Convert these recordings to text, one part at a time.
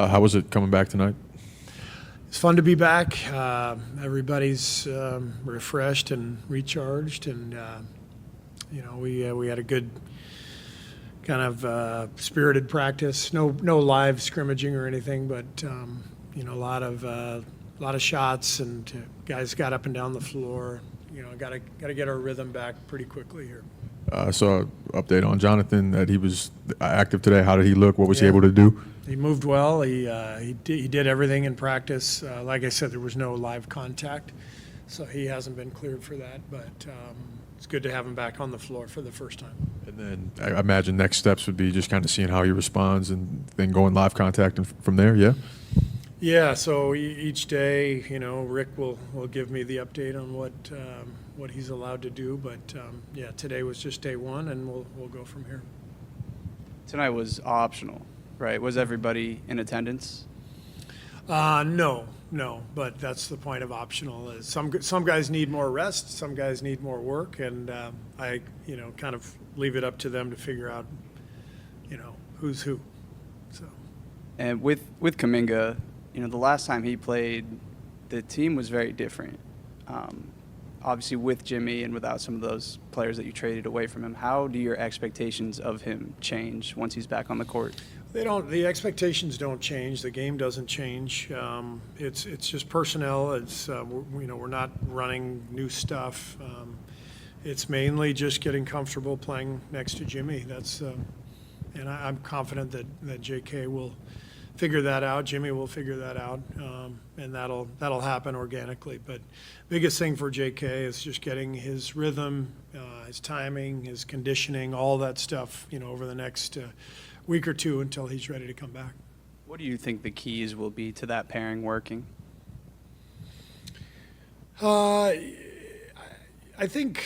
How was it coming back tonight? It's fun to be back. Everybody's refreshed and recharged, and we had a good kind of spirited practice. No live scrimmaging or anything, but a lot of shots, and guys got up and down the floor. Got to get our rhythm back pretty quickly here. I saw an update on Jonathan that he was active today. How did he look? What was he able to do? He moved well. He did everything in practice. Like I said, there was no live contact, so he hasn't been cleared for that. But it's good to have him back on the floor for the first time. And then I imagine next steps would be just kind of seeing how he responds and then going live contact and from there, yeah? Yeah, so each day, Rick will give me the update on what he's allowed to do. But, today was just day one, and we'll go from here. Tonight was optional, right? Was everybody in attendance? No, but that's the point of optional. Is some guys need more rest, some guys need more work, and I kind of leave it up to them to figure out who's who. So. And with Kuminga, the last time he played, the team was very different. Obviously with Jimmy and without some of those players that you traded away from him, how do your expectations of him change once he's back on the court? They don't. The expectations don't change. The game doesn't change. It's just personnel. It's we're not running new stuff. It's mainly just getting comfortable playing next to Jimmy. That's and I'm confident that JK will figure that out. Jimmy will figure that out, and that'll happen organically. But biggest thing for JK is just getting his rhythm, his timing, his conditioning, all that stuff. Over the next week or two until he's ready to come back. What do you think the keys will be to that pairing working? I think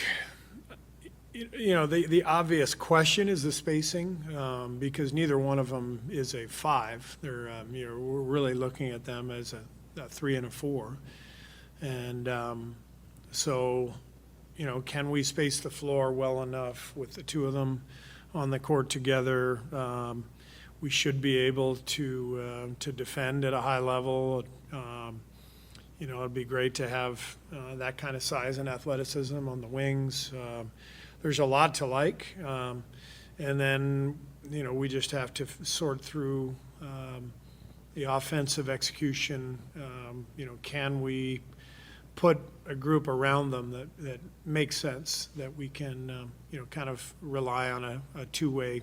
the obvious question is the spacing, because neither one of them is a 5. They're we're really looking at them as a 3 and a 4, and so can we space the floor well enough with the two of them on the court together? We should be able to defend at a high level. It'd be great to have that kind of size and athleticism on the wings. There's a lot to like, and then we just have to sort through the offensive execution. Can we put a group around them that makes sense, that we can kind of rely on a two-way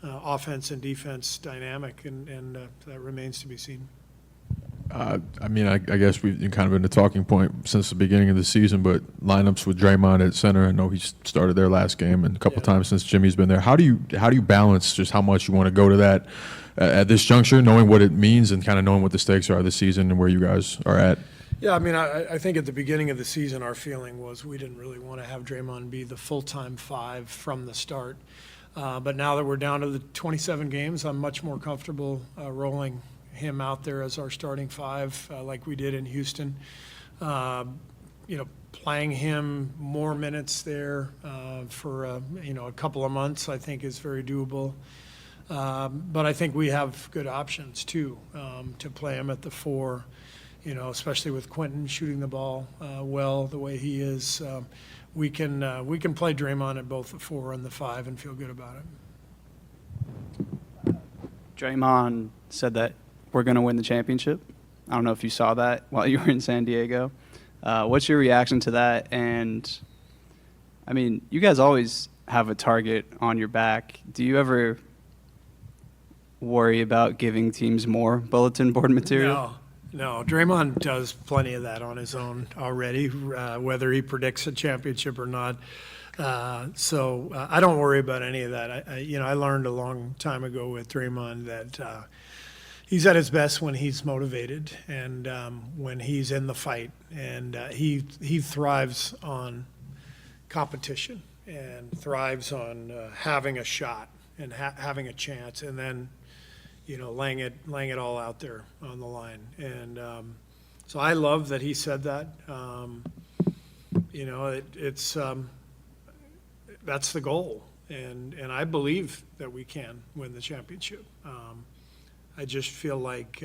offense and defense dynamic, and that remains to be seen. I guess we've kind of been the talking point since the beginning of the season, but lineups with Draymond at center, I know he started their last game and a couple times since Jimmy's been there. How do you balance just how much you want to go to that at this juncture, knowing what it means and kind of knowing what the stakes are this season and where you guys are at? Yeah, I think at the beginning of the season our feeling was we didn't really want to have Draymond be the full-time 5 from the start. But now that we're down to the 27 games, I'm much more comfortable rolling him out there as our starting 5, like we did in Houston. Playing him more minutes there for a couple of months, I think is very doable. But I think we have good options too, to play him at the 4. Especially with Quinten shooting the ball well the way he is. We can play Draymond at both the 4 and the 5 and feel good about it. Draymond said that we're going to win the championship. I don't know if you saw that while you were in San Diego. What's your reaction to that? And, you guys always have a target on your back. Do you ever worry about giving teams more bulletin board material? No, Draymond does plenty of that on his own already, whether he predicts a championship or not. So I don't worry about any of that. I learned a long time ago with Draymond that he's at his best when he's motivated and when he's in the fight, and he thrives on competition and thrives on having a shot and having a chance, and then laying it all out there on the line. And so I love that he said that. It's that's the goal, and I believe that we can win the championship. I just feel like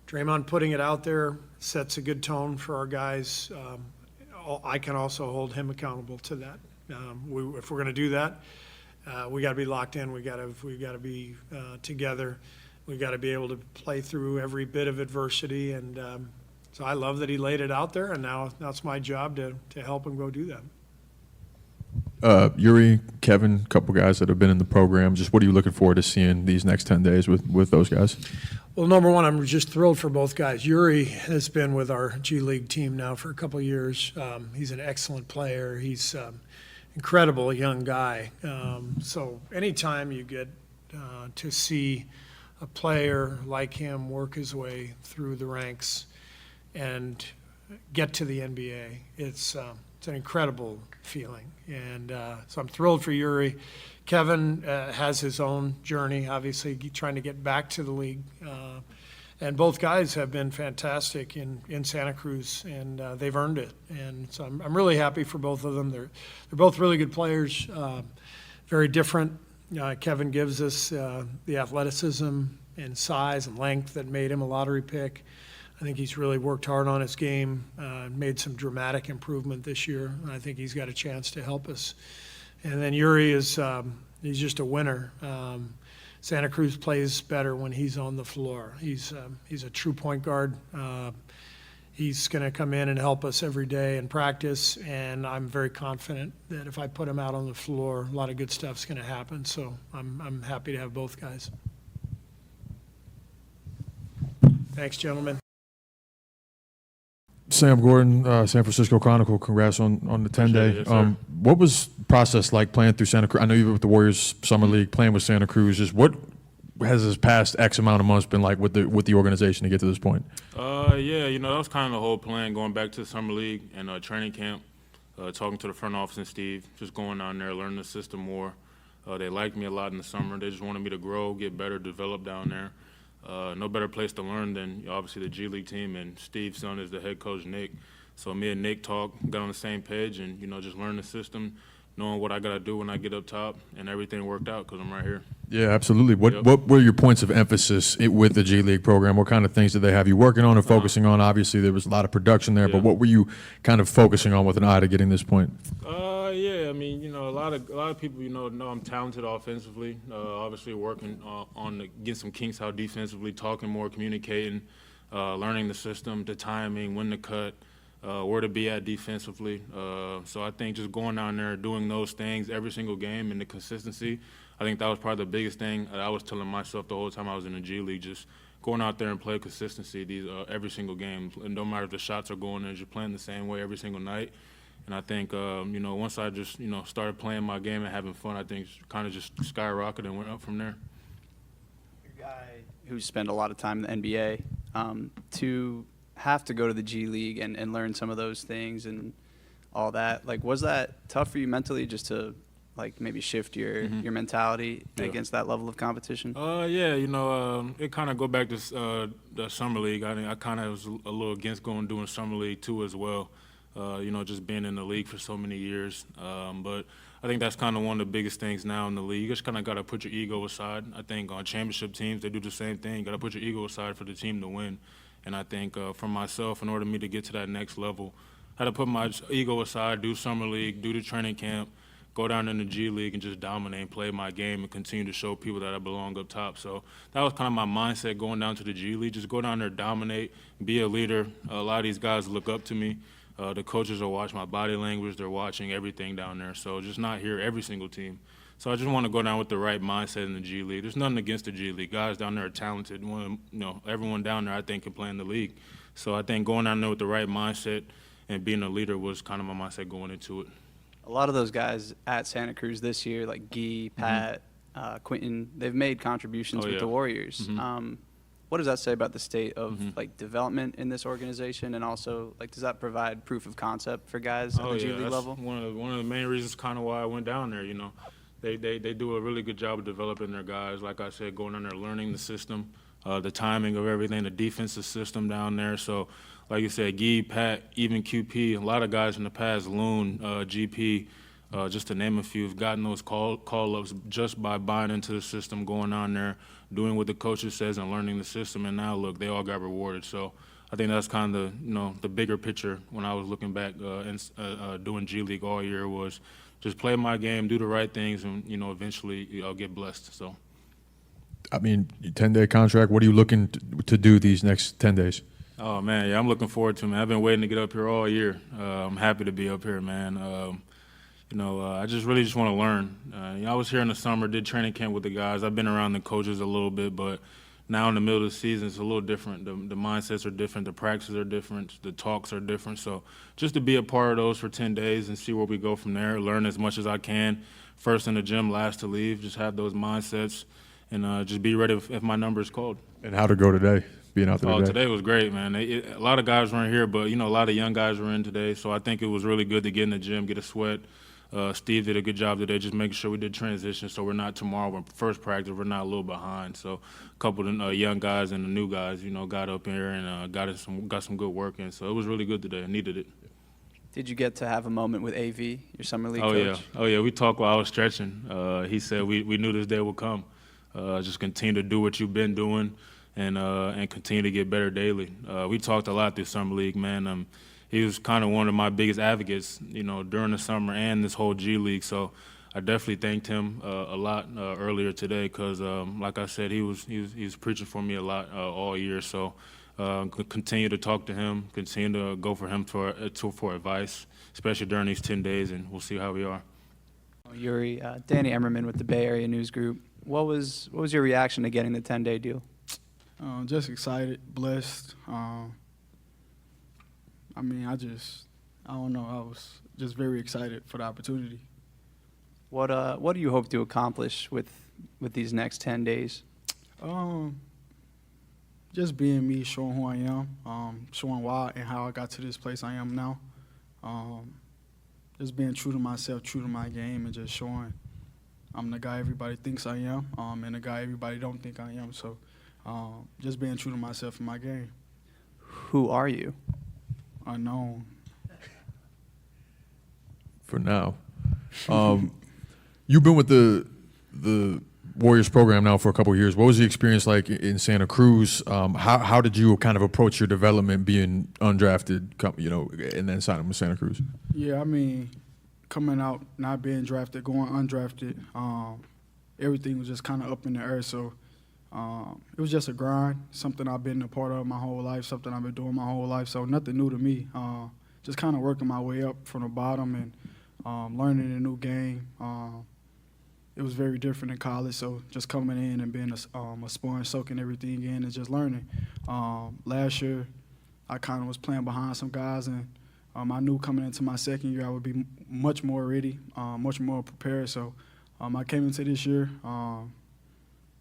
Draymond putting it out there sets a good tone for our guys. I can also hold him accountable to that. If we're going to do that, we got to be locked in. We got to be together. We got to be able to play through every bit of adversity. And so I love that he laid it out there, and now it's my job to help him go do that. Yuri, Kevin, a couple guys that have been in the program. Just what are you looking forward to seeing these next 10 days with those guys? Well, number one, I'm just thrilled for both guys. Yuri has been with our G League team now for a couple of years. He's an excellent player. He's incredible young guy. So anytime you get to see a player like him work his way through the ranks and get to the NBA, it's an incredible feeling. And so I'm thrilled for Yuri. Kevin has his own journey, obviously, trying to get back to the league. And both guys have been fantastic in Santa Cruz, and they've earned it. And so I'm really happy for both of them. They're both really good players, very different. Kevin gives us the athleticism and size and length that made him a lottery pick. I think he's really worked hard on his game, made some dramatic improvement this year, and I think he's got a chance to help us. And then Yuri is he's just a winner. Santa Cruz plays better when he's on the floor. He's a true point guard. He's going to come in and help us every day in practice, and I'm very confident that if I put him out on the floor, a lot of good stuff's going to happen. So I'm happy to have both guys. Thanks, gentlemen. Sam Gordon, San Francisco Chronicle, congrats on the 10-day. Yes, what was the process like playing through Santa Cruz? I know you were with the Warriors Summer League, playing with Santa Cruz. Just what has this past X amount of months been like with the organization to get to this point? Yeah, that was kind of the whole plan, going back to the Summer League and training camp, talking to the front office and Steve, just going down there, learning the system more. They liked me a lot in the summer. They just wanted me to grow, get better, develop down there. No better place to learn than obviously the G League team, and Steve's son is the head coach, Nick. So me and Nick talked, got on the same page, and just learn the system, knowing what I got to do when I get up top, and everything worked out because I'm right here. Yeah, absolutely. What were your points of emphasis with the G League program? What kind of things did they have you working on and focusing on? Obviously, there was a lot of production there, but what were you kind of focusing on with an eye to getting this point? Yeah, I mean, a lot of people, know I'm talented offensively. Obviously, working on getting some kinks out defensively, talking more, communicating, learning the system, the timing, when to cut, where to be at defensively. So I think just going down there, doing those things every single game, and the consistency, I think that was probably the biggest thing I was telling myself the whole time I was in the G League, just going out there and play consistency every single game. And no matter if the shots are going in, just playing the same way every single night. And I think, once I just, started playing my game and having fun, I think kind of just skyrocketed and went up from there. A guy who spent a lot of time in the NBA, to have to go to the G League and learn some of those things and all that, was that tough for you mentally, just to maybe shift your mentality against that level of competition? Yeah, it kind of go back to the Summer League. I kind of was a little against doing Summer League too as well. Just being in the league for so many years. But I think that's kind of one of the biggest things now in the league. You just kind of got to put your ego aside. I think on championship teams, they do the same thing. You got to put your ego aside for the team to win. And I think for myself, in order for me to get to that next level, I had to put my ego aside, do Summer League, do the training camp, go down in the G League and just dominate and play my game and continue to show people that I belong up top. So that was kind of my mindset going down to the G League. Just go down there, dominate, be a leader. A lot of these guys look up to me. The coaches are watching my body language. They're watching everything down there. So just not here every single team. So I just want to go down with the right mindset in the G League. There's nothing against the G League. Guys down there are talented. Everyone down there, I think, can play in the league. So I think going down there with the right mindset and being a leader was kind of my mindset going into it. A lot of those guys at Santa Cruz this year, like Guy, Pat, Quinten, they've made contributions with the Warriors. What does that say about the state of development in this organization, and also does that provide proof of concept for guys at the G League level? One of the main reasons kind of why I went down there. They do a really good job of developing their guys. Like I said, going down there, learning the system, the timing of everything, the defensive system down there. So, like you said, Guy, Pat, even QP, a lot of guys in the past, Loon, GP, just to name a few, have gotten those call-ups just by buying into the system, going on there, doing what the coaches says and learning the system. And now look, they all got rewarded. So I think that's kind of the bigger picture when I was looking back and doing G League all year was just play my game, do the right things, and eventually I'll get blessed. So. I mean, 10-day contract. What are you looking to do these next 10 days? Oh man, yeah, I'm looking forward to it, man. I've been waiting to get up here all year. I'm happy to be up here, man. I just really want to learn. I was here in the summer, did training camp with the guys. I've been around the coaches a little bit, but now in the middle of the season, it's a little different. The mindsets are different, the practices are different, the talks are different. So just to be a part of those for 10 days and see where we go from there, learn as much as I can. First in the gym, last to leave. Just have those mindsets and just be ready if my number is called. And how to go today, being out there Oh, today? today was great, man. A lot of guys weren't here, but, a lot of young guys were in today. So I think it was really good to get in the gym, get a sweat. Steve did a good job today just making sure we did transition so we're not tomorrow, when first practice, we're not a little behind. So a couple of young guys and the new guys, got up here and got some good work in. So it was really good today. I needed it. Did you get to have a moment with AV, your summer league Oh, coach? yeah. Oh, yeah. We talked while I was stretching. He said we knew this day would come. Just continue to do what you've been doing and continue to get better daily. We talked a lot through Summer League, man. He was kind of one of my biggest advocates, during the summer and this whole G League. So I definitely thanked him a lot earlier today because, like I said, he was preaching for me a lot all year. So continue to talk to him, continue to go for him for advice, especially during these 10 days, and we'll see how we are. Yuri, Danny Emmerman with the Bay Area News Group. What was your reaction to getting the 10-day deal? Just excited, blessed. I don't know. I was just very excited for the opportunity. What do you hope to accomplish with these next 10 days? Just being me, showing who I am, showing why and how I got to this place I am now. Just being true to myself, true to my game, and just showing I'm the guy everybody thinks I am, and the guy everybody don't think I am. So just being true to myself and my game. Who are you? Unknown. For now. You've been with the Warriors program now for a couple of years. What was the experience like in Santa Cruz? How did you kind of approach your development being undrafted, and then signing with Santa Cruz? Yeah, coming out, not being drafted, going undrafted, everything was just kind of up in the air. So it was just a grind, something I've been a part of my whole life, something I've been doing my whole life. So nothing new to me. Just kind of working my way up from the bottom and learning a new game. It was very different in college, so just coming in and being a sponge, soaking everything in and just learning. Last year, I kind of was playing behind some guys, and I knew coming into my second year I would be much more ready, much more prepared. So I came into this year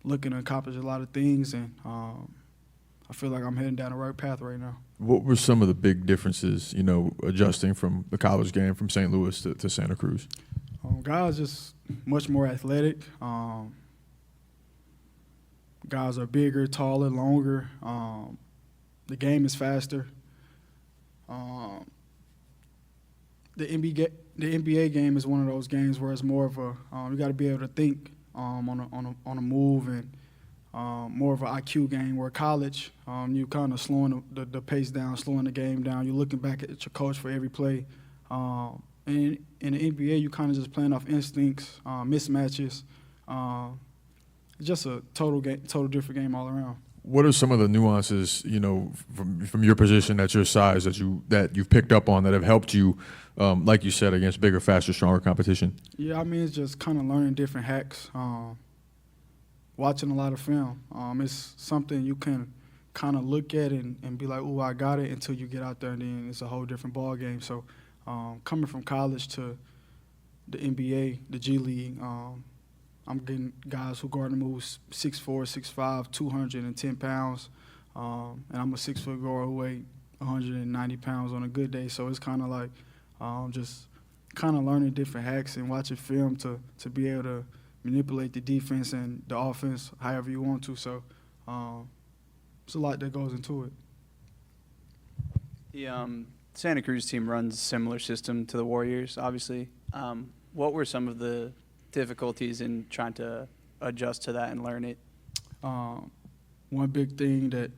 looking to accomplish a lot of things, and I feel like I'm heading down the right path right now. What were some of the big differences, adjusting from the college game from St. Louis to Santa Cruz? Guys just much more athletic. Guys are bigger, taller, longer. The game is faster. The NBA game is one of those games where it's more of a you got to be able to think on a move, and more of an IQ game. Where college, you kind of slowing the pace down, slowing the game down. You're looking back at your coach for every play. And in the NBA, you kind of just playing off instincts, mismatches. It's just a total different game all around. What are some of the nuances, from your position at your size that you've picked up on that have helped you, like you said, against bigger, faster, stronger competition? Yeah, it's just kind of learning different hacks, watching a lot of film. It's something you can kind of look at and be like, "Oh, I got it," until you get out there, and then it's a whole different ball game. So coming from college to the NBA, the G League, I'm getting guys who guard and move 6'4", 6'5", 210 pounds, and I'm a 6-foot guard who weigh 190 pounds on a good day. So it's kind of like just kind of learning different hacks and watching film to be able to manipulate the defense and the offense however you want to. So it's a lot that goes into it. The Santa Cruz team runs a similar system to the Warriors, obviously. What were some of the difficulties in trying to adjust to that and learn it? one big thing that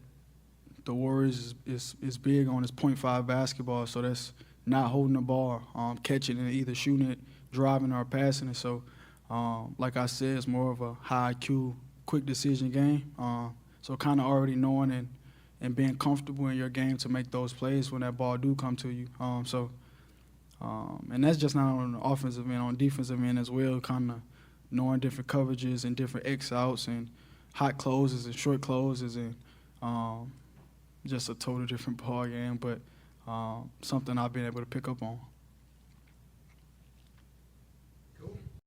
the Warriors is big on is .5 basketball. So that's not holding the ball, catching it, either shooting it, driving, or passing it. So, like I said, it's more of a high IQ, quick decision game. So kind of already knowing and being comfortable in your game to make those plays when that ball do come to you. And that's just not on the offensive end, on defensive end as well, kind of knowing different coverages and different X outs and hot closes and short closes and just a total different ball game, but something I've been able to pick up on.